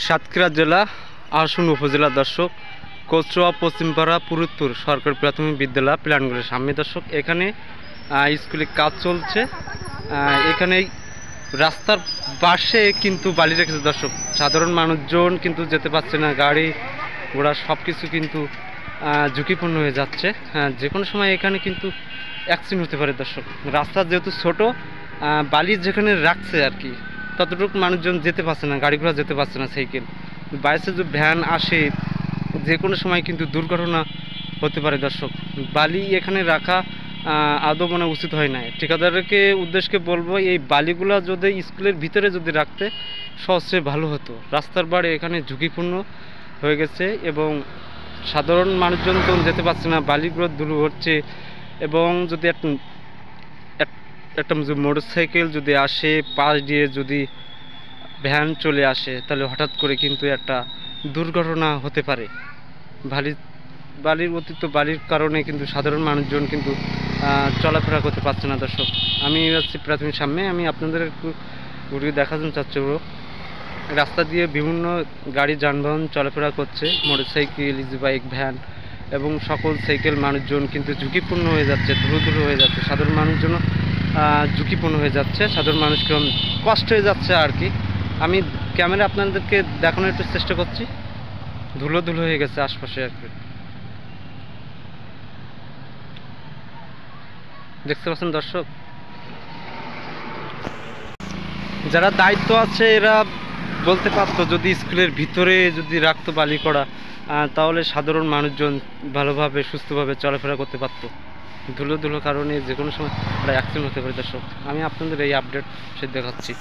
সাতক্ষীরা জেলা আশুন উপজেলা দর্শক কচুয়া পশ্চিমপাড়া পুরুতপুর সরকারি প্রাথমিক বিদ্যালয় প্ল্যানগুলোর সামনে দর্শক এখানে স্কুলে কাজ চলছে। এখানে রাস্তার পাশে কিন্তু বালি রেখেছে দর্শক, সাধারণ মানুষজন কিন্তু যেতে পারছে না, গাড়ি ঘোড়া সব কিছু কিন্তু ঝুঁকিপূর্ণ হয়ে যাচ্ছে। যে কোনো সময় এখানে কিন্তু অ্যাক্সিডেন্ট হতে পারে দর্শক। রাস্তা যেহেতু ছোট, বালি যেখানে রাখছে আর কি ততটুকু মানুষজন যেতে পারছে না, গাড়ি ঘোড়া যেতে পারছে না, সাইকেল বাইরে যে ভ্যান আসে যে কোনো সময় কিন্তু দুর্ঘটনা হতে পারে দর্শক। বালি এখানে রাখা আদৌ মনে উচিত হয় না। ঠিকাদারকে উদ্দেশ্যকে বলবো এই বালিগুলো যদি স্কুলের ভিতরে যদি রাখতে সবচেয়ে ভালো হতো। রাস্তার বাড়ি এখানে ঝুঁকিপূর্ণ হয়ে গেছে এবং সাধারণ মানুষজন তো যেতে পারছে না, বালিগুলো ধুলো হচ্ছে। এবং যদি একটা মোটর সাইকেল যদি আসে, পাশ দিয়ে যদি ভ্যান চলে আসে, তাহলে হঠাৎ করে কিন্তু একটা দুর্ঘটনা হতে পারে। বালির অতিরিক্ত বালির কারণে কিন্তু সাধারণ মানুষজন কিন্তু চলাফেরা করতে পারছে না দর্শক। আমি যাচ্ছি প্রাথমিক সামনে, আমি আপনাদের একটু ঘুরিয়ে দেখাতে চাচ্ছি। রাস্তা দিয়ে বিভিন্ন গাড়ি যানবাহন চলাফেরা করছে, motor cycle, easy bike, van এবং সকল সাইকেল মানুষজন কিন্তু ঝুঁকিপূর্ণ হয়ে যাচ্ছে, ধুলো হয়ে যাচ্ছে। সাধারণ মানুষজন ঝুঁকিপূর্ণ হয়ে যাচ্ছে, সাধারণ মানুষকে কষ্ট হয়ে যাচ্ছে আর কি। আমি ক্যামেরা আপনাদেরকে দেখানোর একটু চেষ্টা করছি, ধুলো হয়ে গেছে আশপাশে আর কি, দেখতে পাচ্ছেন দর্শক। যারা দায়িত্ব আছে এরা বলতে পারতো, যদি স্কুলের ভিতরে যদি রাখতো বালি করা, তাহলে সাধারণ মানুষজন ভালোভাবে সুস্থভাবে চলাফেরা করতে পারতো। ধুলো কারণে যে কোনো সময় একটা অ্যাক্সিডেন্ট হতে পারে দর্শক। আমি আপনাদের এই আপডেট সে দেখাচ্ছি।